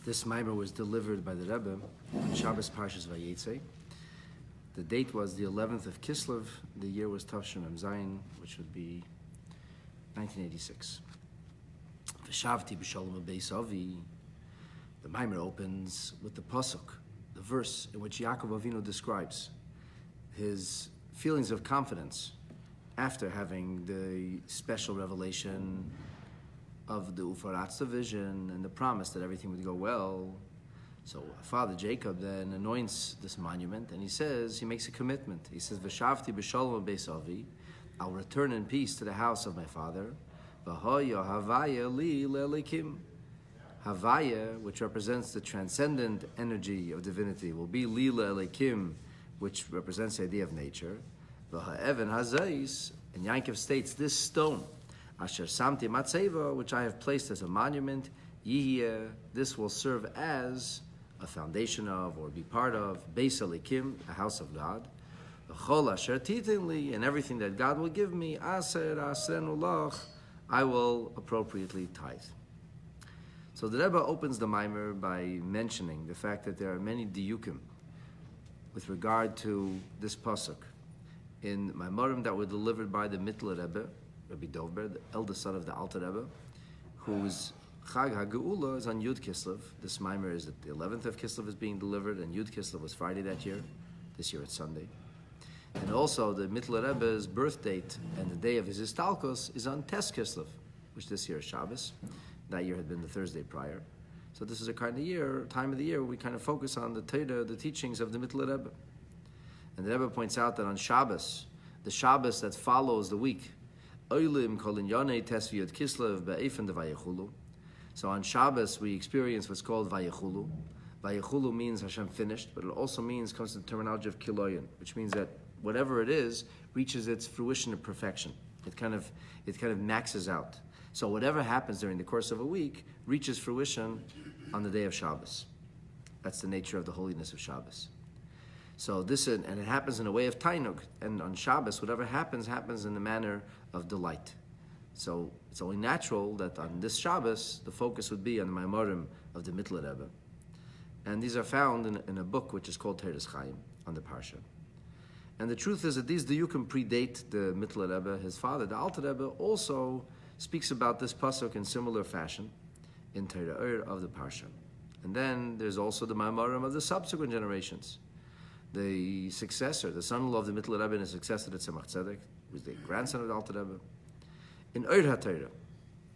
This Mamar was delivered by the Rebbe on Shabbos Parshas Vayetze. The date was the 11th of Kislev. The year was Tavshin Mem Zayin, which would be 1986. Veshavti, Beshalom, Veshavti. The Mamar opens with the pasuk, the verse in which Yaakov Avinu describes his feelings of confidence after having the special revelation of the Ufarat's vision and the promise that everything would go well. So Father Jacob then anoints this monument and he makes a commitment. He says, Veshavti, Beshalom, Veshavti. I'll return in peace to the house of my father. V'hoya havaya li le'elikim. Havaya, which represents the transcendent energy of divinity, will be li le'elikim, which represents the idea of nature. V'ha'even hazais, and Yankov states, this stone, Asher Samti Matseva, which I have placed as a monument, Yihya, this will serve as a foundation of, or be part of, Beis Elikim, a house of God. V'chol Asher Titinli, and everything that God will give me, Aser Asrenu Lach, I will appropriately tithe. So the Rebbe opens the Mamar by mentioning the fact that there are many diyukim with regard to this pasuk in Mamarim that were delivered by the Mittler Rebbe, Rabbi Dovber, the eldest son of the Alter Rebbe, whose Chag HaGeula is on Yud Kislev. This Mamar is that the 11th of Kislev is being delivered, and Yud Kislev was Friday that year. This year it's Sunday. And also the Mittler Rebbe's birth date and the day of his Istalkos is on Tes Kislev, which this year is Shabbos. That year had been the Thursday prior. So this is a kind of time of the year where we kind of focus on the Torah, the teachings of the Mittler Rebbe. And the Rebbe points out that on Shabbos, the Shabbos that follows the week, Oilim kolin yonei tes v'yod kislev be'efen de vayechulu. So on Shabbos we experience what's called vayechulu. Vayechulu means Hashem finished, but it also comes to the terminology of kiloyan, which means that whatever it is reaches its fruition of perfection. It kind of maxes out. So whatever happens during the course of a week reaches fruition on the day of Shabbos. That's the nature of the holiness of Shabbos. So this, and it happens in a way of tainug. And on Shabbos, whatever happens in the manner of delight. So it's only natural that on this Shabbos, the focus would be on the Maimarim of the Mittler Rebbe. And these are found in a book which is called Teres Chaim, on the Parsha. And the truth is that these diyukim predate the Mittler Rebbe. His father, the Alter Rebbe, also speaks about this pasuk in similar fashion in Torah of the Parsha. And then there's also the Maimarim of the subsequent generations. The successor, the son-in-law of the Mittler Rebbe and his successor, the Tzemach Tzedek, who was the grandson of the Alter Rebbe, in Ur HaTorah,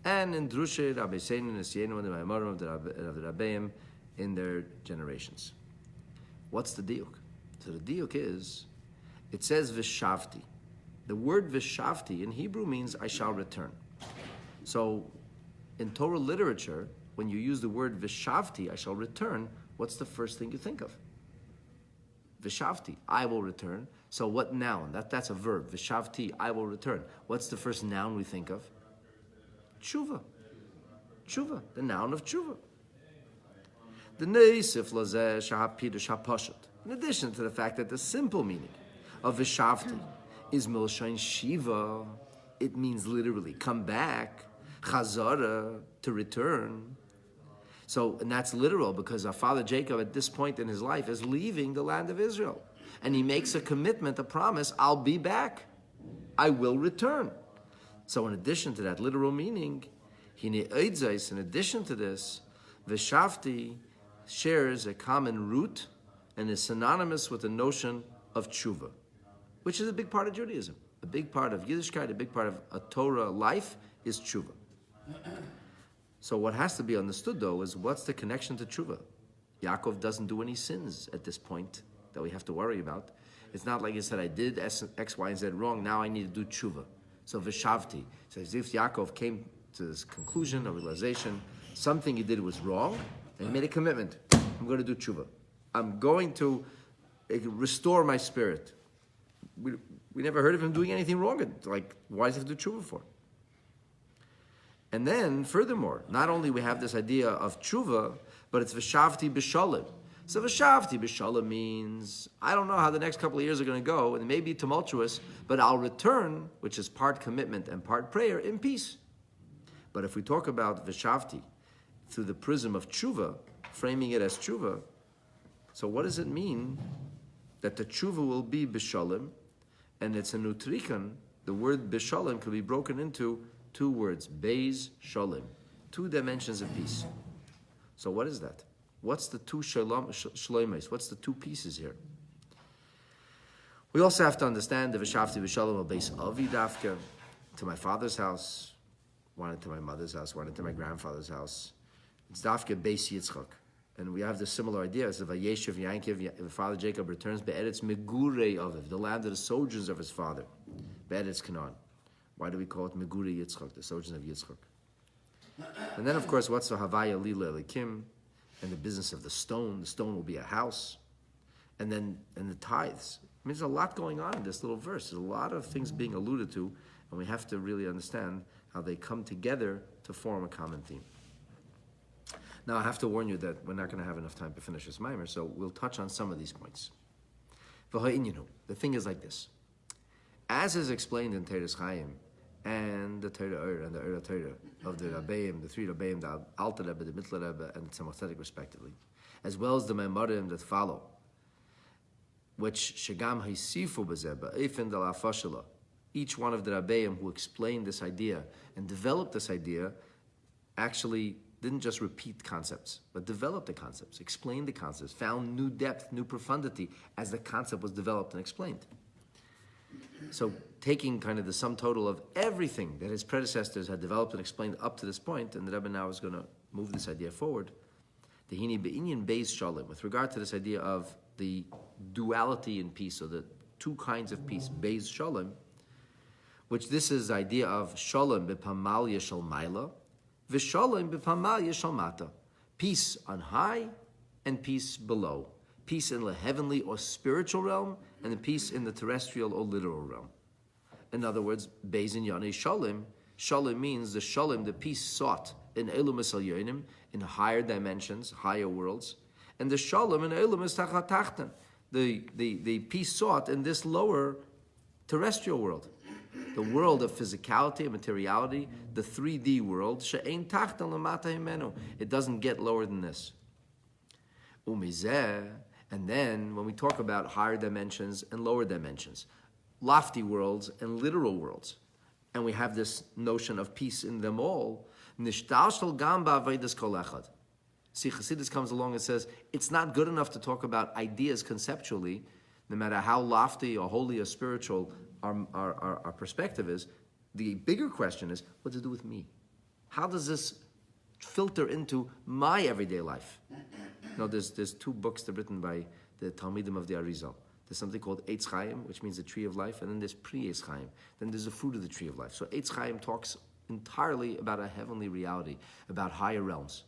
and in Drushe, Rabbi Seinu, and Esienu, and the Maimarim of the Rabbeim in their generations. What's the diuk? So the diuk is, it says Veshavti. The word Veshavti in Hebrew means I shall return. So in Torah literature, when you use the word Veshavti, I shall return, what's the first thing you think of? Veshavti, I will return. So what noun? That's a verb. Veshavti, I will return. What's the first noun we think of? Tshuva. Tshuva, the noun of tshuva. The neisif lazeh shahapidush hapashut. In addition to the fact that the simple meaning of Veshavti is milshain shiva, it means literally come back, chazara, to return. So, and that's literal because our father Jacob at this point in his life is leaving the land of Israel. And he makes a commitment, a promise, I'll be back. I will return. So in addition to that literal meaning, in addition to this, Veshavti shares a common root and is synonymous with the notion of tshuva, which is a big part of Judaism. A big part of Yiddishkeit, a big part of a Torah life is tshuva. So what has to be understood, though, is what's the connection to tshuva? Yaakov doesn't do any sins at this point that we have to worry about. It's not like he said, I did X, Y, and Z wrong, now I need to do tshuva. So Veshavti. So as if Yaakov came to this conclusion or realization, something he did was wrong, and he made a commitment. I'm going to do tshuva. I'm going to restore my spirit. We never heard of him doing anything wrong. Like, why does he have to do tshuva for? And then, furthermore, not only we have this idea of tshuva, but it's Veshavti Beshalom. So Veshavti Beshalom means, I don't know how the next couple of years are going to go, and it may be tumultuous, but I'll return, which is part commitment and part prayer, in peace. But if we talk about Veshavti, through the prism of tshuva, framing it as tshuva. So what does it mean that the tshuva will be Beshalom, and it's a nutrikan? The word Beshalom could be broken into two words, Beis Shalom, two dimensions of peace. So what is that? What's the two shlomes? What's the two pieces here? We also have to understand the Veshavti Beshalom Beis Avi Dafka, to my father's house, wanted to my mother's house, wanted to my grandfather's house. It's Dafka Beis Yitzchak. And we have the similar idea as the Vayeshev Yankiv, the father Jacob returns Be'eretz Megurei Aviv, the land of the sojourns of his father, Be'eretz Canaan. Why do we call it Megurei Yitzchak, the sojourns of Yitzchak? And then, of course, what's the Havaya Lila Elikim, and the business of the stone? The stone will be a house. And then, and the tithes. I mean, there's a lot going on in this little verse. There's a lot of things being alluded to, and we have to really understand how they come together to form a common theme. Now, I have to warn you that we're not going to have enough time to finish this Mamar, so we'll touch on some of these points. The thing is like this. As is explained in Teres Chaim, and the Torah and the Ura Torah of the Rabbeim, the three Rabbeim, the Alter Rebbe, the Mittler Rebbe, and the Tzemach Tzedek respectively, as well as the Memarim that follow, which Shagam Haisifu Bezeba, Eifin de la Fashala, each one of the Rabbeim who explained this idea and developed this idea actually didn't just repeat concepts, but developed the concepts, explained the concepts, found new depth, new profundity as the concept was developed and explained. So taking kind of the sum total of everything that his predecessors had developed and explained up to this point, and the Rebbe now is going to move this idea forward, the Hini Be'inyan Beis Shalom, with regard to this idea of the duality in peace, or the two kinds of peace, Beis Shalom, which this is the idea of Shalom B'Pamal Yeshal Maila, Veshalom B'Pamal Yeshal Mata, peace on high and peace below. Peace in the heavenly or spiritual realm, and the peace in the terrestrial or literal realm. In other words, Beis Inyane Shalom. Shalom means the Shalom, the peace sought in Elum Esalyonim, in higher dimensions, higher worlds, and the Shalom in Elum Estachatachten, the peace sought in this lower terrestrial world, the world of physicality and materiality, the 3D world. She'ein Tachten Lamata Himenu. It doesn't get lower than this. Umizeh. And then, when we talk about higher dimensions and lower dimensions, lofty worlds and literal worlds, and we have this notion of peace in them all, Nishtal Gamba Vedas Kol Echad. See, Chassidus comes along and says, it's not good enough to talk about ideas conceptually, no matter how lofty or holy or spiritual our perspective is. The bigger question is, what does it do with me? How does this filter into my everyday life? No, there's two books that are written by the Talmidim of the Arizal. There's something called Eitz Chaim, which means the tree of life, and then there's Pri Eitz Chaim. Then there's the fruit of the tree of life. So Eitz Chaim talks entirely about a heavenly reality, about higher realms,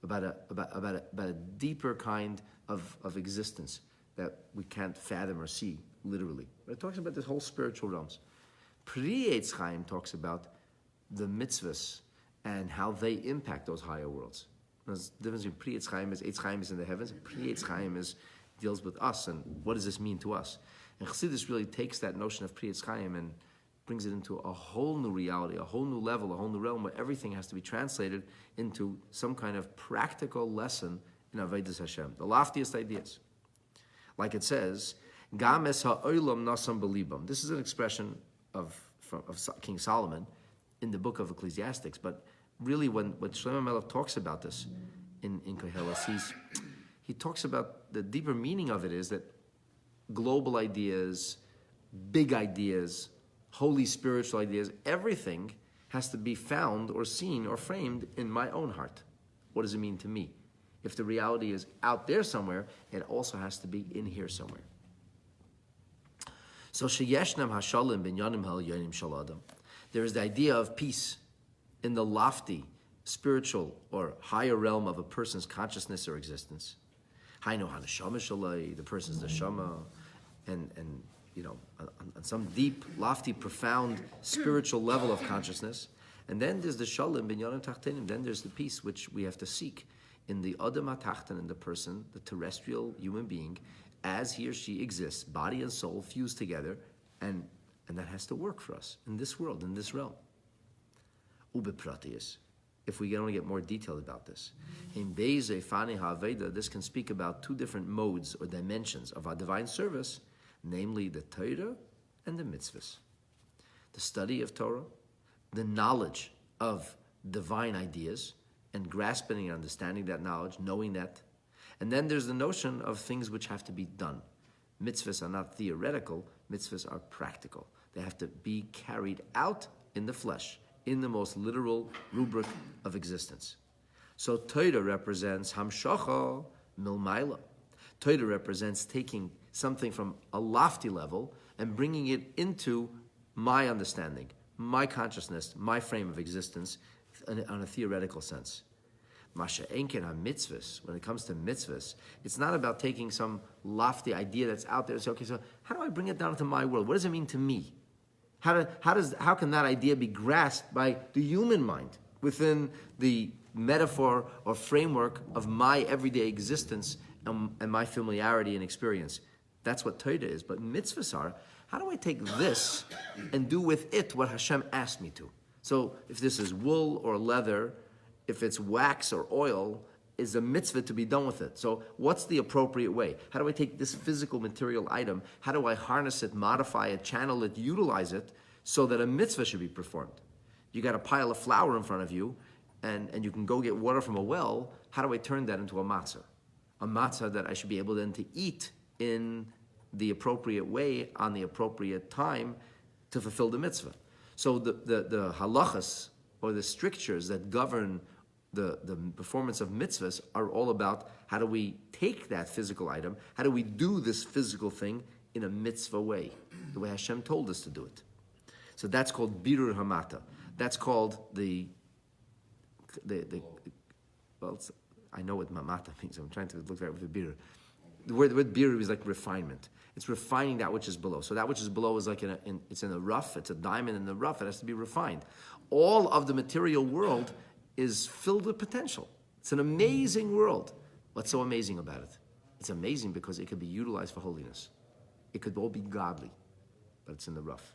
about a deeper kind of existence that we can't fathom or see literally. But it talks about this whole spiritual realms. Pri Eitz Chaim talks about the mitzvahs and how they impact those higher worlds. There's the difference between Eitz Chaim is in the heavens, and Eitz Chaim deals with us, and what does this mean to us? And Chassidus really takes that notion of Eitz Chaim and brings it into a whole new reality, a whole new level, a whole new realm, where everything has to be translated into some kind of practical lesson in Avodas Hashem, the loftiest ideas. Like it says, Gam es ha'olam nasam belibam. This is an expression of King Solomon in the book of Ecclesiastics, but really, when Shlomo Melech talks about this in Koheles, he talks about the deeper meaning of it is that global ideas, big ideas, holy spiritual ideas, everything has to be found or seen or framed in my own heart. What does it mean to me? If the reality is out there somewhere, it also has to be in here somewhere. So sheyeshnam hashalim binyanim ha'elyonim shel adam. There is the idea of peace in the lofty, spiritual, or higher realm of a person's consciousness or existence. Hainu haneshama shalai, the person's neshama, and on some deep, lofty, profound spiritual level of consciousness. And then there's the shalom binyanim tachtenim. Then there's the peace which we have to seek in the adam hatachten, in the person, the terrestrial human being, as he or she exists, body and soul fused together, and that has to work for us in this world, in this realm. Ubepratius. if we can only get more detailed about this. In Be'ezei Fani Ha'aveda, this can speak about two different modes or dimensions of our divine service, namely the Torah and the mitzvahs. The study of Torah, the knowledge of divine ideas, and grasping and understanding that knowledge, knowing that. And then there's the notion of things which have to be done. Mitzvahs are not theoretical, mitzvahs are practical. They have to be carried out in the flesh, in the most literal rubric of existence. So Torah represents hamshacha milmaila. Torah represents taking something from a lofty level and bringing it into my understanding, my consciousness, my frame of existence on a theoretical sense. Masha enken ha-mitzvahs, when it comes to mitzvahs, it's not about taking some lofty idea that's out there and say, okay, so how do I bring it down into my world? What does it mean to me? How can that idea be grasped by the human mind within the metaphor or framework of my everyday existence and my familiarity and experience? That's what Torah is. But mitzvahs are, how do I take this and do with it what Hashem asked me to? So if this is wool or leather, if it's wax or oil, is a mitzvah to be done with it. So what's the appropriate way? How do I take this physical material item? How do I harness it, modify it, channel it, utilize it so that a mitzvah should be performed? You got a pile of flour in front of you and you can go get water from a well. How do I turn that into a matzah? A matzah that I should be able then to eat in the appropriate way on the appropriate time to fulfill the mitzvah. So the halachas or the strictures that govern the performance of mitzvahs are all about how do we take that physical item, how do we do this physical thing in a mitzvah way, the way Hashem told us to do it. So that's called birur hamata. That's called well, I know what mamata means. I'm trying to look at it with the birur. The word birur is like refinement. It's refining that which is below. So that which is below is like it's in the rough. It's a diamond in the rough. It has to be refined. All of the material world is filled with potential. It's an amazing world. What's so amazing about it? It's amazing because it could be utilized for holiness. It could all be godly, but it's in the rough.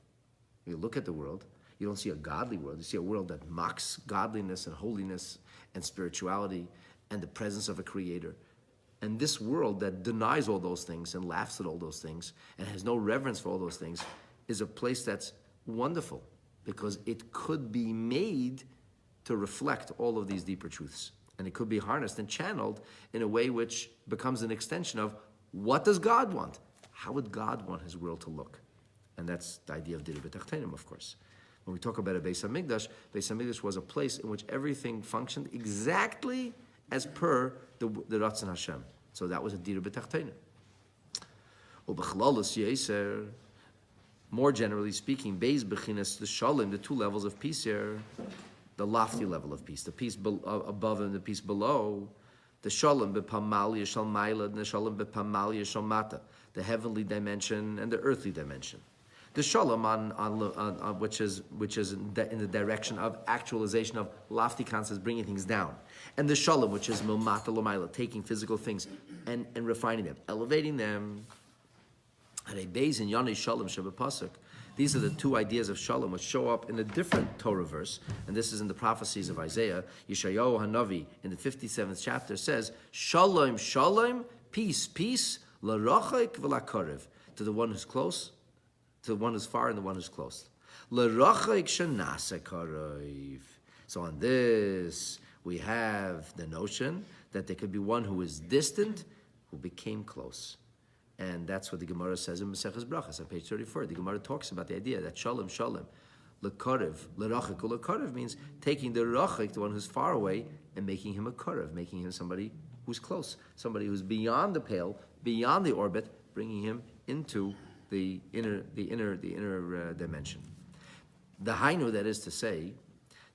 You look at the world, you don't see a godly world. You see a world that mocks godliness and holiness and spirituality and the presence of a creator. And this world that denies all those things and laughs at all those things and has no reverence for all those things is a place that's wonderful because it could be made to reflect all of these deeper truths. And it could be harnessed and channeled in a way which becomes an extension of what does God want? How would God want his world to look? And that's the idea of Dira B'Tachtenim, of course. When we talk about a Beis HaMikdash was a place in which everything functioned exactly as per the Ratzon Hashem. So that was a Dira B'Tachtenim. Ubechlalos Yeser, more generally speaking, Beis Bechinas, the Shalom, the two levels of peace here, the lofty level of peace, the peace above and the peace below, the Shalom B'Pamalya Shalmaila and the Shalom B'Pamalya Shalmata, the heavenly dimension and the earthly dimension. The Shalom on which is in the direction of actualization of lofty concepts, bringing things down, and the Shalom which is Milmata L'Maila, taking physical things and refining them, elevating them. And a Beis in Yoni Shalom Shabbat. These are the two ideas of Shalom which show up in a different Torah verse, and this is in the prophecies of Isaiah. Yeshayahu Hanavi in the 57th chapter says, Shalom, Shalom, peace, peace, l'rachik v'la'karev, to the one who's close, to the one who's far and the one who's close. L'rachik shenase karev. So on this, we have the notion that there could be one who is distant, who became close. And that's what the Gemara says in Maseches Brachas on page 34. The Gemara talks about the idea that Shalom, Shalom, l'karev, l'rachik, l'karev means taking the rachik, the one who's far away, and making him a karev, making him somebody who's close, somebody who's beyond the pale, beyond the orbit, bringing him into the inner dimension. The hainu, that is to say,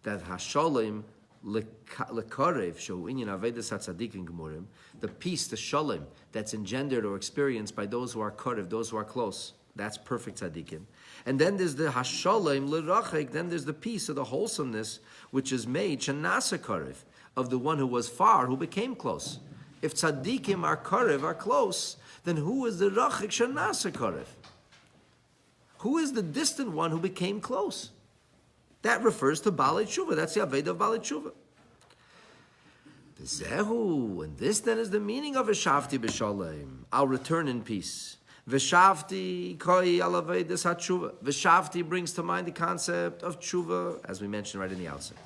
that hashalom lekarev shu inyan avedas hatzadikim gemurim, the peace, the shalom that's engendered or experienced by those who are karev, those who are close, that's perfect tzadikim. And then there's the hashalom lerachik, then there's the peace of the wholesomeness which is made shanasa karev, of the one who was far, who became close. If tzadikim are karev, are close, then who is the rachik shanasa karev? Who is the distant one who became close? That refers to Balei Tshuva. That's the Aveda of Balei Tshuva. Zehu, and this then is the meaning of Veshavti Beshalom. I'll return in peace. Veshavti koi alavedes hatshuva. Veshavti brings to mind the concept of tshuva, as we mentioned right in the outset.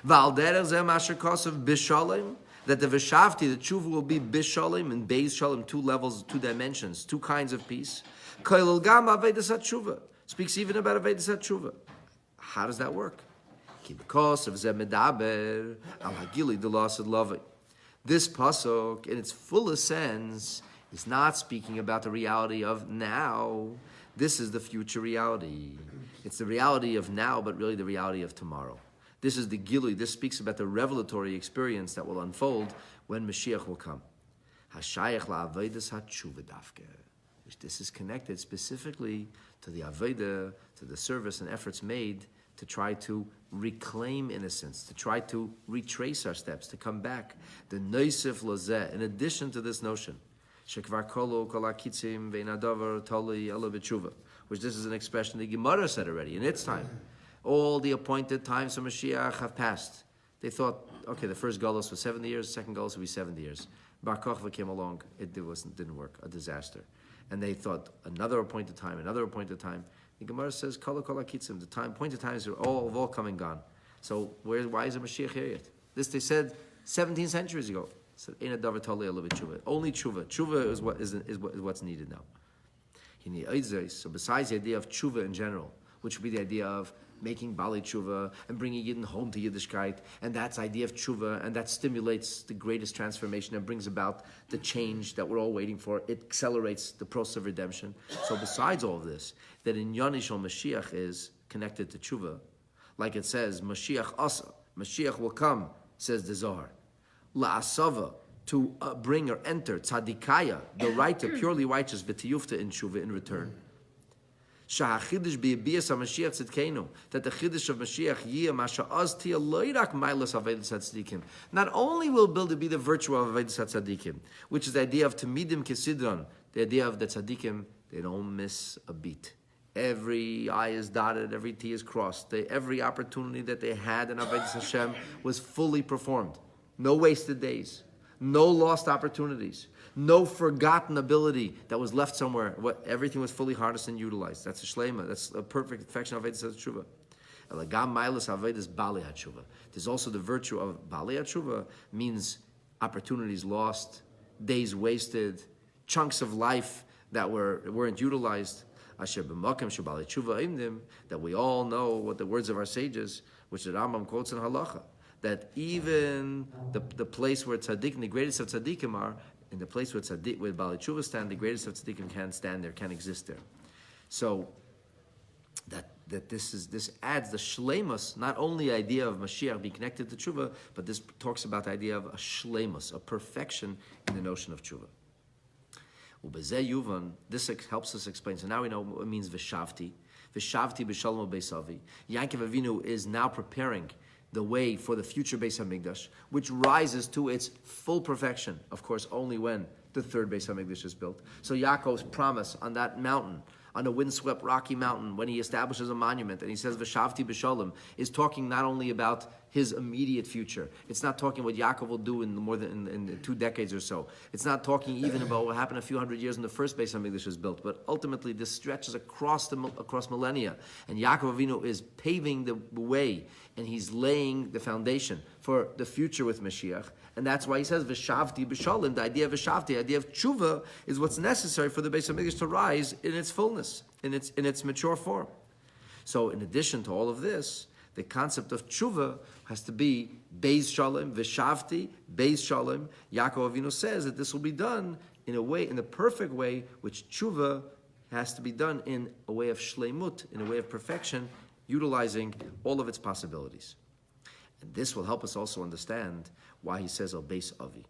Val derech zeh masher kosev Beshalom, that the Veshavti, the tshuva, will be Beshalom and Beis Shalom, 2 levels, 2 dimensions, 2 kinds of peace. Koi lilgam avedes hatshuva speaks even about avedes hatshuva. How does that work? Because of zeh medaber al hagili de lasad lavei. This pasuk, in its fullest sense, is not speaking about the reality of now. This is the future reality. It's the reality of now, but really the reality of tomorrow. This is the gilui. This speaks about the revelatory experience that will unfold when Mashiach will come. Hashayach la'avedas hatshuva dafke. This is connected specifically to the aveda, to the service and efforts made to try to reclaim innocence, to try to retrace our steps, to come back. The noisef lozeh, in addition to this notion, shekvar kolo kol hakitzim ve'in hadavar tali ela b'tshuva, which this is an expression the Gemara said already in its time. All the appointed times of Mashiach have passed. They thought, okay, the first galus was 70 years, the second galus would be 70 years. Bar Kochva came along, it didn't work, a disaster. And they thought another appointed time. The Gemara says, Kala Kala Kitzim, the appointed times are all come and gone. So why is a Mashiach here yet? This they said 17 centuries ago. So only tshuva. Tshuva is what's needed now. So besides the idea of tshuva in general, which would be the idea of making Bali tshuva and bringing Yidden home to Yiddishkeit, and that's the idea of tshuva, and that stimulates the greatest transformation and brings about the change that we're all waiting for. It accelerates the process of redemption. So besides all of this, that in Yanishal Mashiach is connected to tshuva, like it says, Mashiach asa, Mashiach will come, says the Zohar. La'asava, to bring or enter, tzadikaya, the right to purely righteous, v'tiyufta in tshuva in return. Shahachidish be'ibiyas HaMashiach tzidkenu, that the chidish of Mashiach yiyah masha'az tiyah loirak mailas avedas hatzadikim. Not only will it be the virtue of avedas hatzadikim, which is the idea of tamidim kesidron, the idea of the tzadikim, they don't miss a beat. Every I is dotted, every T is crossed. Every opportunity that they had in Avodas Hashem was fully performed. No wasted days, no lost opportunities, no forgotten ability that was left somewhere. Everything was fully harnessed and utilized. That's a shleima. That's a perfect perfection of Avodas Tshuva. Elagam mailas Avodas Bali HaTshuva. There's also the virtue of Bali HaTshuva, means opportunities lost, days wasted, chunks of life that weren't utilized. Asher b'makom shebali tshuva imdim, that we all know what the words of our sages, which the Rambam quotes in Halacha, that even the place where tzaddik, the greatest of tzaddikim are, in the place where Bali Tshuva stand, the greatest of tzaddikim can't stand there, can't exist there. So that this adds the shleimus, not only the idea of Mashiach being connected to tshuva, but this talks about the idea of a shleimus, a perfection in the notion of tshuva. This helps us explain. So now we know what it means Veshavti. Veshavti Beshalom Beisavi. Yaakov Avinu is now preparing the way for the future Beis HaMikdash, which rises to its full perfection, of course, only when the third Beis HaMikdash is built. So Yaakov's promise on that mountain, on a windswept rocky mountain, when he establishes a monument and he says Veshavti Beshalom, is talking not only about his immediate future. It's not talking what Yaakov will do in more than in 2 decades or so. It's not talking even about what happened a few hundred years when the first Beis HaMikdash was built. But ultimately, this stretches across millennia, and Yaakov Avinu is paving the way, and he's laying the foundation for the future with Mashiach. And that's why he says Veshavti Beshalom. The idea of Veshavti, the idea of tshuva, is what's necessary for the Beis HaMikdash to rise in its fullness, in its mature form. So, in addition to all of this, the concept of tshuva has to be Beis Shalom, Veshavti, Beis Shalom. Yaakov Avinu says that this will be done in a way, in the perfect way, which tshuva has to be done in a way of shleimut, in a way of perfection, utilizing all of its possibilities. And this will help us also understand why he says Al Beis Avi.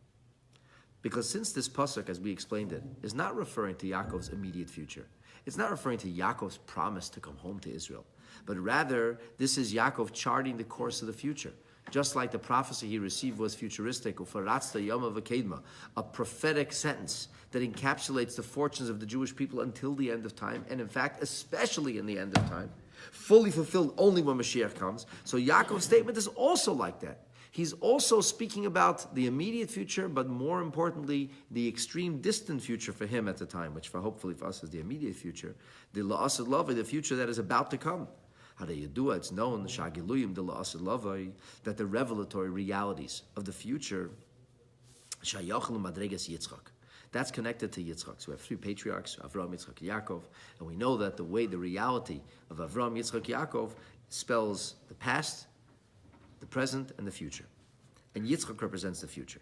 Because since this pasuk, as we explained it, is not referring to Yaakov's immediate future, it's not referring to Yaakov's promise to come home to Israel, but rather, this is Yaakov charting the course of the future. Just like the prophecy he received was futuristic, Ufaratzta Yoma V'Kedma, a prophetic sentence that encapsulates the fortunes of the Jewish people until the end of time, and in fact, especially in the end of time, fully fulfilled only when Mashiach comes. So Yaakov's statement is also like that. He's also speaking about the immediate future, but more importantly, the extreme distant future for him at the time, which hopefully for us is the immediate future. The la'asad lavai, the future that is about to come. It's known that the revelatory realities of the future, that's connected to Yitzchak. So we have three patriarchs, Avraham, Yitzchak, Yaakov, and we know that the reality of Avraham, Yitzchak, Yaakov spells the past, the present, and the future. And Yitzchak represents the future.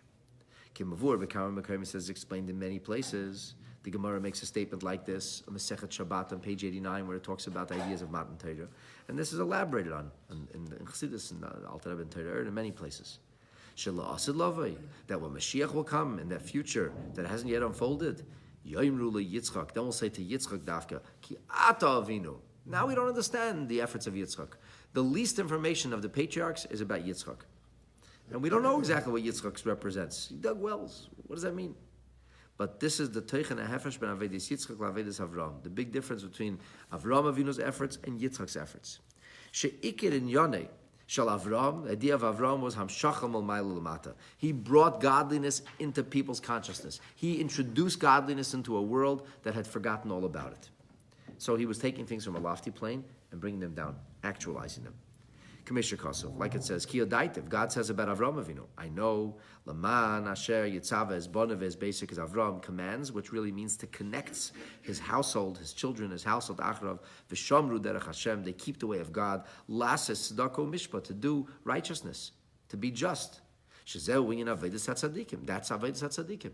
Kimavur, Bekarim says, explained in many places. The Gemara makes a statement like this on Masechet Shabbat on page 89, where it talks about the ideas of Matan Torah. And this is elaborated on in Chassidus and Alter Rebbe and Torah in many places. That when Mashiach will come in that future that hasn't yet unfolded, then we'll say to Yitzchak Dafka, Ki ata avinu. Now we don't understand the efforts of Yitzchak. The least information of the patriarchs is about Yitzchak. And we don't know exactly what Yitzchak represents. He dug wells. What does that mean? But this is the Teichen HaHefesh ben Avedis Yitzchak LaAvedis Avram. The big difference between Avram Avinu's efforts and Yitzchak's efforts. She'ikir in Yoneh Shal Avram, the idea of Avram was Hamshacham al Ma'il Lamata. He brought godliness into people's consciousness. He introduced godliness into a world that had forgotten all about it. So he was taking things from a lofty plane and bringing them down, actualizing them. Commissioner Kosov, like it says, Ki Yodaitiv, God says about Avram Avinu, I know, Laman, Asher, Yitzava, as Bonav, as basic as Avram, commands, which really means to connect his household, his children, his household, Achrav, V'shamru derech Hashem, they keep the way of God, Lases, Tzedako, Mishpat, to do righteousness, to be just. Shezeu, Winyan Avedis HaTzadikim, that's Avedis HaTzadikim.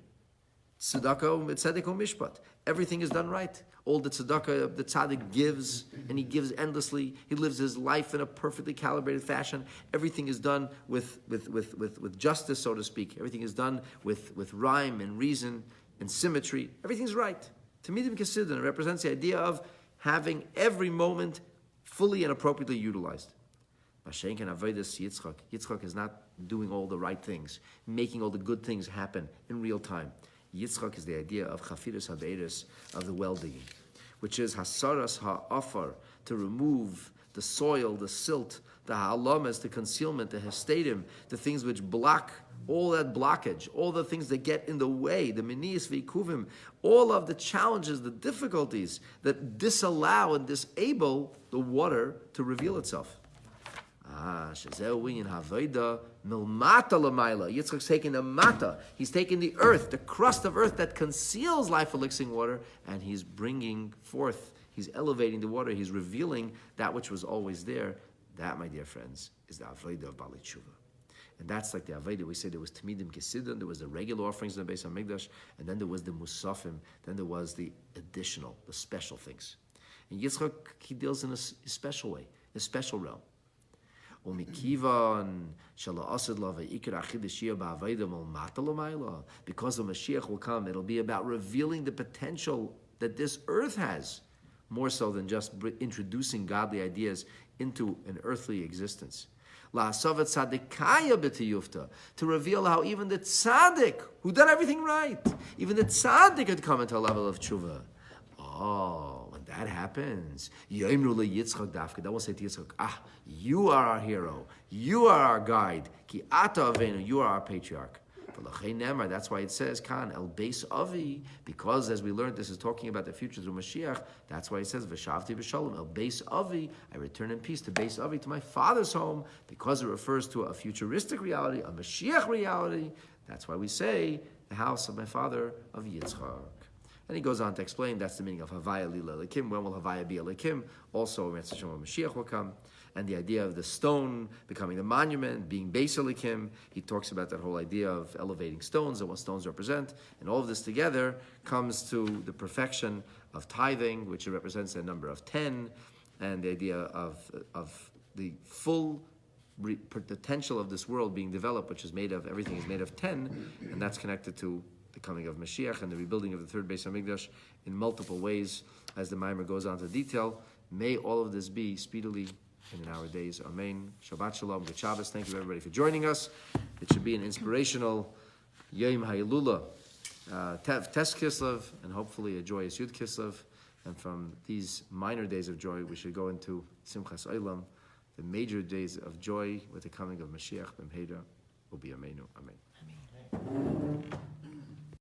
Tzedakah, tzedek mishpat. Everything is done right. All the tzedakah the tzaddik gives, and he gives endlessly. He lives his life in a perfectly calibrated fashion. Everything is done with justice, so to speak. Everything is done with rhyme and reason and symmetry. Everything's right. Tamidim Kesidon represents the idea of having every moment fully and appropriately utilized. Mashenken Avedis Yitzchak. Yitzchak is not doing all the right things, making all the good things happen in real time. Yitzchak is the idea of Chafiris HaBeiris, of the well-digging, which is Hasaras Ha'afar, to remove the soil, the silt, the Ha'alamas, the concealment, the Hestadim, the things which block, all that blockage, all the things that get in the way, the Minias V'ikuvim, all of the challenges, the difficulties that disallow and disable the water to reveal itself. Yitzchak's taking the mata. He's taking the earth, the crust of earth that conceals life elixing water, and he's bringing forth, he's elevating the water, he's revealing that which was always there. That, my dear friends, is the Avodah of Bali Tshuva. And that's like the Avodah. We say there was Tamidim Kesidon, there was the regular offerings in the Beis HaMikdash, and then there was the Musafim, then there was the additional, the special things. And Yitzchak, he deals in a special way, a special realm. Because the Mashiach will come, it'll be about revealing the potential that this earth has, more so than just introducing godly ideas into an earthly existence. To reveal how even the tzaddik, who did everything right, even the tzaddik could come into a level of tshuva. Oh, when that happens, then we'll say to Yitzchak, you are our hero, you are our guide, ki ata avenu, you are our patriarch. That's why it says, Kan el beis avi, because as we learned, this is talking about the future through Mashiach. That's why it says, Veshavti Beshalom, el beis avi, I return in peace to beis avi, to my father's home, because it refers to a futuristic reality, a Mashiach reality. That's why we say, the house of my father, of Yitzchak. And he goes on to explain that's the meaning of Havaya Lila Elikim. When will Havaya be Elikim? Also, when Mashiach will come. And the idea of the stone becoming the monument, being Beis Elikim. He talks about that whole idea of elevating stones and what stones represent. And all of this together comes to the perfection of tithing, which represents a number of 10, and the idea of the full potential of this world being developed, which is made of, everything is made of 10, and that's connected to the coming of Mashiach and the rebuilding of the third Beis HaMikdash in multiple ways, as the Mamar goes on to detail. May all of this be speedily in our days. Amen. Shabbat Shalom. Good Shabbos. Thank you everybody for joining us. It should be an inspirational Yom HaYilula, Tes Kislev, and hopefully a joyous Yud Kislev. And from these minor days of joy, we should go into Simchas Olam, the major days of joy with the coming of Mashiach Ben Pedra. Ubi Amenu. Amen.